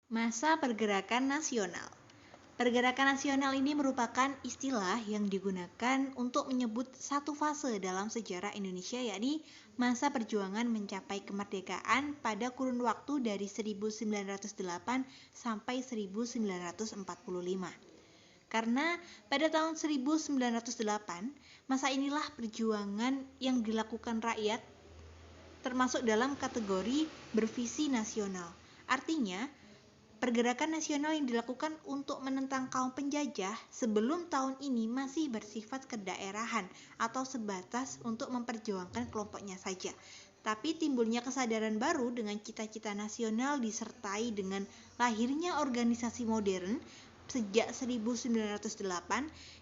Masa Pergerakan Nasional. Pergerakan nasional ini merupakan istilah yang digunakan untuk menyebut satu fase dalam sejarah Indonesia, yakni masa perjuangan mencapai kemerdekaan pada kurun waktu dari 1908 sampai 1945. Karena pada tahun 1908, masa inilah perjuangan yang dilakukan rakyat termasuk dalam kategori bervisi nasional. Artinya, pergerakan nasional yang dilakukan untuk menentang kaum penjajah sebelum tahun ini masih bersifat kedaerahan atau sebatas untuk memperjuangkan kelompoknya saja. Tapi timbulnya kesadaran baru dengan cita-cita nasional disertai dengan lahirnya organisasi modern sejak 1908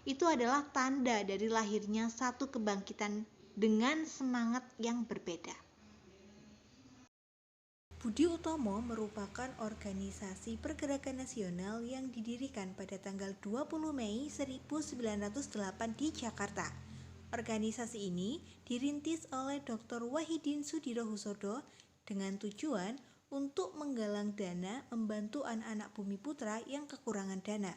itu adalah tanda dari lahirnya satu kebangkitan dengan semangat yang berbeda. Budi Utomo merupakan organisasi pergerakan nasional yang didirikan pada tanggal 20 Mei 1908 di Jakarta. Organisasi ini dirintis oleh Dr. Wahidin Sudirohusodo dengan tujuan untuk menggalang dana membantu anak-anak Bumiputra yang kekurangan dana.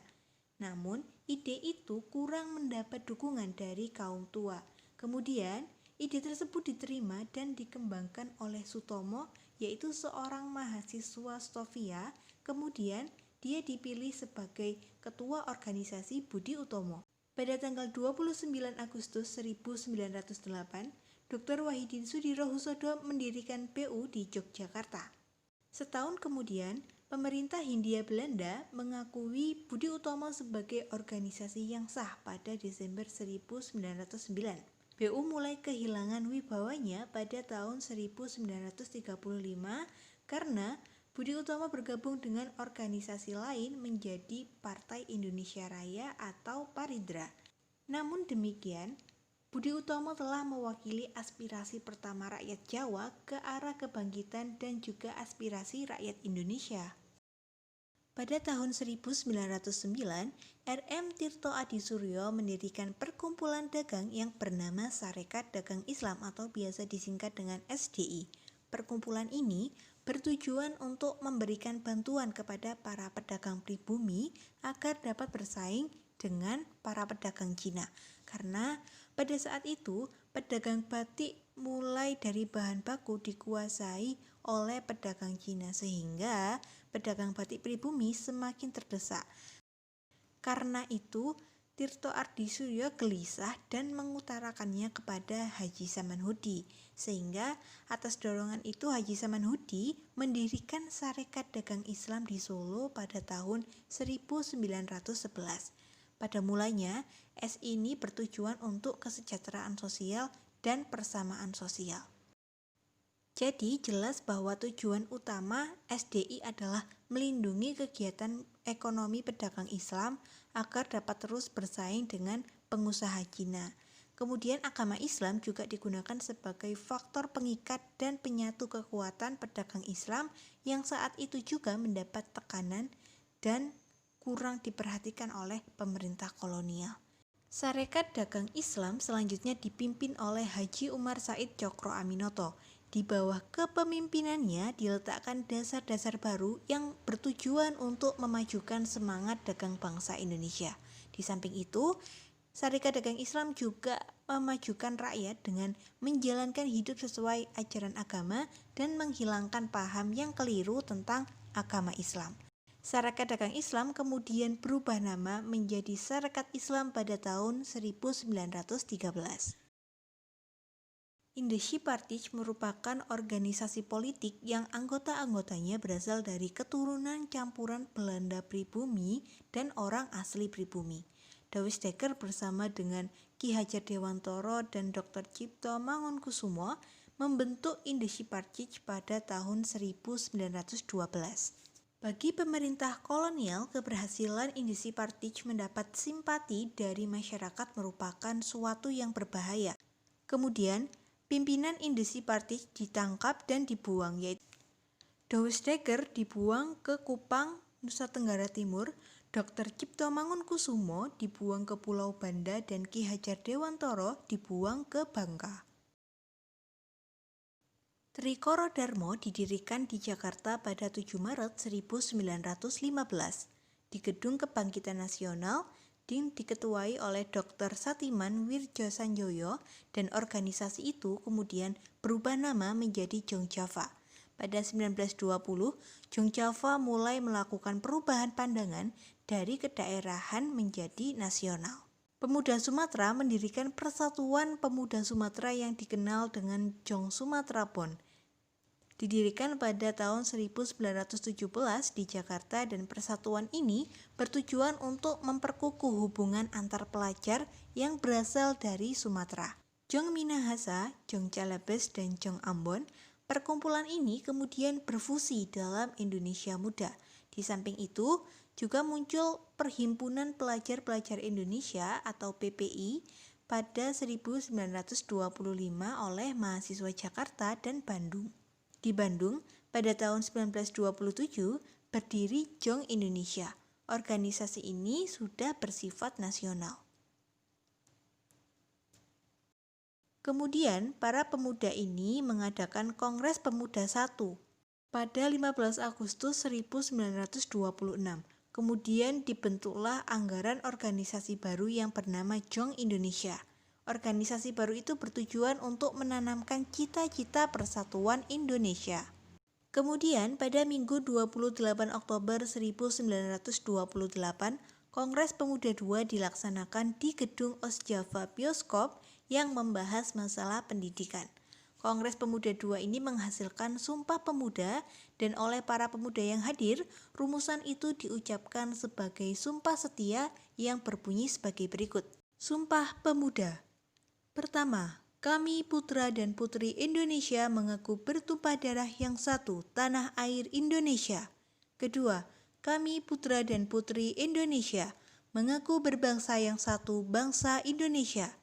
Namun, ide itu kurang mendapat dukungan dari kaum tua. Kemudian, ide tersebut diterima dan dikembangkan oleh Sutomo, yaitu seorang mahasiswa Stovia. Kemudian, dia dipilih sebagai ketua organisasi Budi Utomo. Pada tanggal 29 Agustus 1908, Dr. Wahidin Sudirohusodo mendirikan PU di Yogyakarta. Setahun kemudian, pemerintah Hindia Belanda mengakui Budi Utomo sebagai organisasi yang sah pada Desember 1909. BU mulai kehilangan wibawanya pada tahun 1935 karena Budi Utomo bergabung dengan organisasi lain menjadi Partai Indonesia Raya atau Parindra. Namun demikian, Budi Utomo telah mewakili aspirasi pertama rakyat Jawa ke arah kebangkitan dan juga aspirasi rakyat Indonesia. Pada tahun 1909, R.M. Tirto Adisuryo mendirikan perkumpulan dagang yang bernama Sarekat Dagang Islam atau biasa disingkat dengan SDI. Perkumpulan ini bertujuan untuk memberikan bantuan kepada para pedagang pribumi agar dapat bersaing dengan para pedagang Cina. Karena pada saat itu, pedagang batik mulai dari bahan baku dikuasai oleh pedagang Cina sehingga pedagang batik pribumi semakin terdesak. Karena itu, Tirto Adisuryo gelisah dan mengutarakannya kepada Haji Samanhudi. Sehingga atas dorongan itu Haji Samanhudi mendirikan Sarekat Dagang Islam di Solo pada tahun 1911. Pada mulanya, S ini bertujuan untuk kesejahteraan sosial dan persamaan sosial. Jadi jelas bahwa tujuan utama SDI adalah melindungi kegiatan ekonomi pedagang Islam agar dapat terus bersaing dengan pengusaha Cina. Kemudian agama Islam juga digunakan sebagai faktor pengikat dan penyatu kekuatan pedagang Islam yang saat itu juga mendapat tekanan dan kurang diperhatikan oleh pemerintah kolonial. Sarekat Dagang Islam selanjutnya dipimpin oleh Haji Umar Said Cokro Aminoto. Di bawah kepemimpinannya diletakkan dasar-dasar baru yang bertujuan untuk memajukan semangat dagang bangsa Indonesia. Di samping itu, Sarekat Dagang Islam juga memajukan rakyat dengan menjalankan hidup sesuai ajaran agama dan menghilangkan paham yang keliru tentang agama Islam. Sarekat Dagang Islam kemudian berubah nama menjadi Sarekat Islam pada tahun 1913. Indesi Partij merupakan organisasi politik yang anggota-anggotanya berasal dari keturunan campuran Belanda pribumi dan orang asli pribumi. Douwesdekker bersama dengan Ki Hajar Dewantoro dan Dr. Cipto Mangunkusumo membentuk Indesi Partij pada tahun 1912. Bagi pemerintah kolonial, keberhasilan Indesi Partij mendapat simpati dari masyarakat merupakan suatu yang berbahaya. Kemudian, pimpinan Indesi Partij ditangkap dan dibuang, yaitu Douwesdekker dibuang ke Kupang, Nusa Tenggara Timur, Dr. Cipto Mangunkusumo dibuang ke Pulau Banda, dan Ki Hajar Dewantoro dibuang ke Bangka. Trikoro Darmo didirikan di Jakarta pada 7 Maret 1915 di Gedung Kebangkitan Nasional diketuai oleh Dr. Satiman Wirjosanjoyo dan organisasi itu kemudian berubah nama menjadi Jong Java. Pada 1920, Jong Java mulai melakukan perubahan pandangan dari kedaerahan menjadi nasional. Pemuda Sumatera mendirikan Persatuan Pemuda Sumatera yang dikenal dengan Jong Sumatera Bond. Didirikan pada tahun 1917 di Jakarta dan persatuan ini bertujuan untuk memperkukuh hubungan antar pelajar yang berasal dari Sumatera. Jong Minahasa, Jong Calabes, dan Jong Ambon, perkumpulan ini kemudian berfusi dalam Indonesia Muda. Di samping itu, juga muncul Perhimpunan Pelajar-Pelajar Indonesia atau PPI pada 1925 oleh mahasiswa Jakarta dan Bandung. Di Bandung, pada tahun 1927, berdiri Jong Indonesia. Organisasi ini sudah bersifat nasional. Kemudian, para pemuda ini mengadakan Kongres Pemuda I pada 15 Agustus 1926. Kemudian dibentuklah anggaran organisasi baru yang bernama Jong Indonesia. Organisasi baru itu bertujuan untuk menanamkan cita-cita persatuan Indonesia. Kemudian pada Minggu 28 Oktober 1928, Kongres Pemuda II dilaksanakan di Gedung Osjava Bioskop yang membahas masalah pendidikan. Kongres Pemuda II ini menghasilkan Sumpah Pemuda dan oleh para pemuda yang hadir, rumusan itu diucapkan sebagai sumpah setia yang berbunyi sebagai berikut. Sumpah Pemuda. Pertama, kami putra dan putri Indonesia mengaku bertumpah darah yang satu, tanah air Indonesia. Kedua, kami putra dan putri Indonesia mengaku berbangsa yang satu, bangsa Indonesia.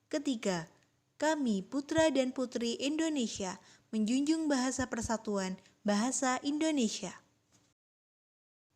Ketiga, kami putra dan putri Indonesia menjunjung bahasa persatuan, bahasa Indonesia.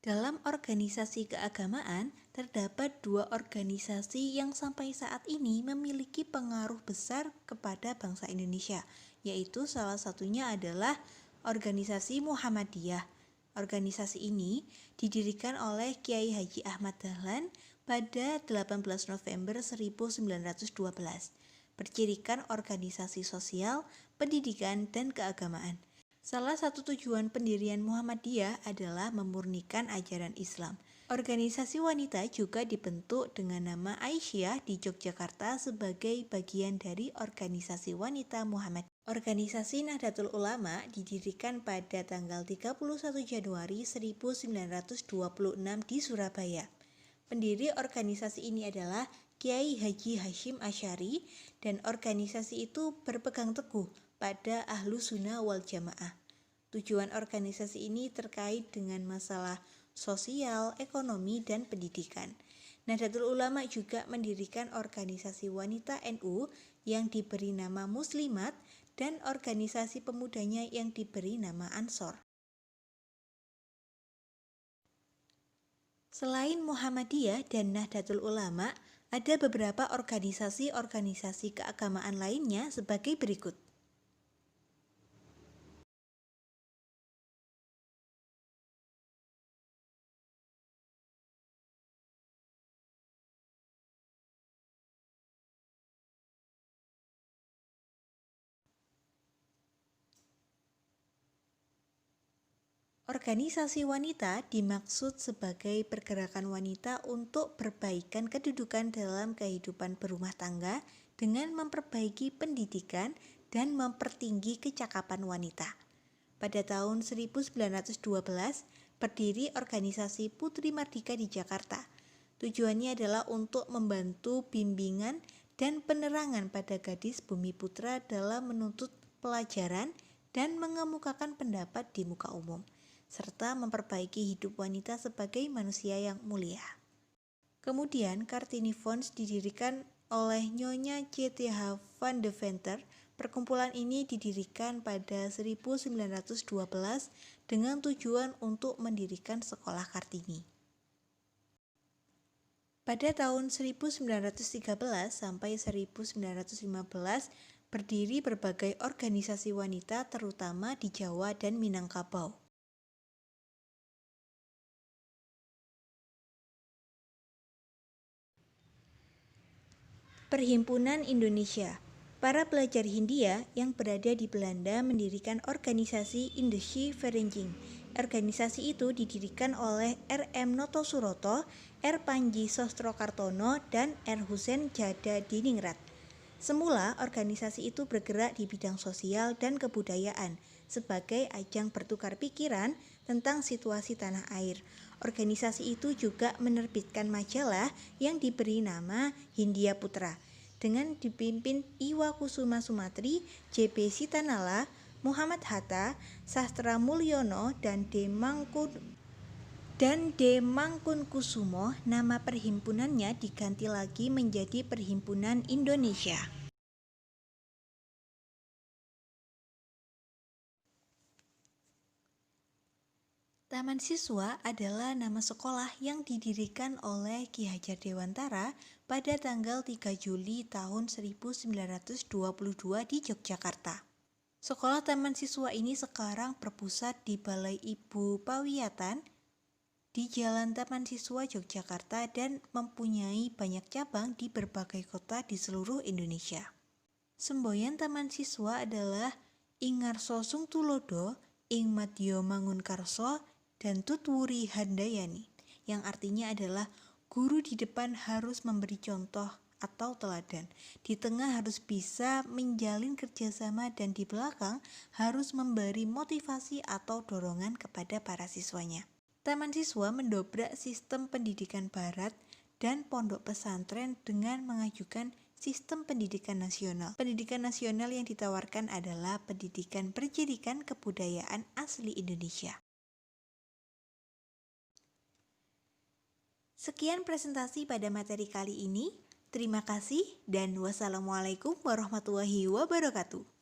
Dalam organisasi keagamaan, terdapat dua organisasi yang sampai saat ini memiliki pengaruh besar kepada bangsa Indonesia, yaitu salah satunya adalah organisasi Muhammadiyah. Organisasi ini didirikan oleh Kiai Haji Ahmad Dahlan pada 18 November 1912. Bercirikan organisasi sosial, pendidikan, dan keagamaan. Salah satu tujuan pendirian Muhammadiyah adalah memurnikan ajaran Islam. Organisasi wanita juga dibentuk dengan nama Aisyah di Yogyakarta sebagai bagian dari organisasi wanita Muhammadiyah. Organisasi Nahdlatul Ulama didirikan pada tanggal 31 Januari 1926 di Surabaya. Pendiri organisasi ini adalah Kiai Haji Hashim Asy'ari dan organisasi itu berpegang teguh pada Ahlus Sunnah wal Jamaah. Tujuan organisasi ini terkait dengan masalah sosial, ekonomi, dan pendidikan. Nahdlatul Ulama juga mendirikan organisasi wanita NU yang diberi nama Muslimat dan organisasi pemudanya yang diberi nama Ansor. Selain Muhammadiyah dan Nahdlatul Ulama, ada beberapa organisasi-organisasi keagamaan lainnya sebagai berikut. Organisasi wanita dimaksud sebagai pergerakan wanita untuk perbaikan kedudukan dalam kehidupan berumah tangga dengan memperbaiki pendidikan dan mempertinggi kecakapan wanita. Pada tahun 1912, berdiri organisasi Putri Mardika di Jakarta. Tujuannya adalah untuk membantu bimbingan dan penerangan pada gadis Bumi Putra dalam menuntut pelajaran dan mengemukakan pendapat di muka umum, serta memperbaiki hidup wanita sebagai manusia yang mulia. Kemudian, Kartini Fonds didirikan oleh Nyonya C.Th. van de Venter. Perkumpulan ini didirikan pada 1912 dengan tujuan untuk mendirikan sekolah Kartini. Pada tahun 1913 sampai 1915, berdiri berbagai organisasi wanita terutama di Jawa dan Minangkabau. Perhimpunan Indonesia. Para pelajar Hindia yang berada di Belanda mendirikan organisasi Indische Vereniging. Organisasi itu didirikan oleh R.M. Noto Suroto, R. Panji Sostrokartono, dan R. Husein Jada Diningrat. Semula, organisasi itu bergerak di bidang sosial dan kebudayaan sebagai ajang bertukar pikiran tentang situasi tanah air. Organisasi itu juga menerbitkan majalah yang diberi nama Hindia Putra dengan dipimpin Iwa Kusuma Sumantri, J.P. Sitanala, Muhammad Hatta, Sastra Mulyono, dan D. Mangkunkusumo. Nama perhimpunannya diganti lagi menjadi Perhimpunan Indonesia. Taman Siswa adalah nama sekolah yang didirikan oleh Ki Hajar Dewantara pada tanggal 3 Juli tahun 1922 di Yogyakarta. Sekolah Taman Siswa ini sekarang berpusat di Balai Ibu Pawiyatan di Jalan Taman Siswa Yogyakarta dan mempunyai banyak cabang di berbagai kota di seluruh Indonesia. Semboyan Taman Siswa adalah Ing Ngarso Sung Tulodo, Ing Madya Mangunkarso, dan Tutwuri Handayani, yang artinya adalah guru di depan harus memberi contoh atau teladan, di tengah harus bisa menjalin kerjasama, dan di belakang harus memberi motivasi atau dorongan kepada para siswanya. Taman Siswa mendobrak sistem pendidikan barat dan pondok pesantren dengan mengajukan sistem pendidikan nasional. Pendidikan nasional yang ditawarkan adalah pendidikan berjadikan kebudayaan asli Indonesia. Sekian presentasi pada materi kali ini. Terima kasih dan wassalamualaikum warahmatullahi wabarakatuh.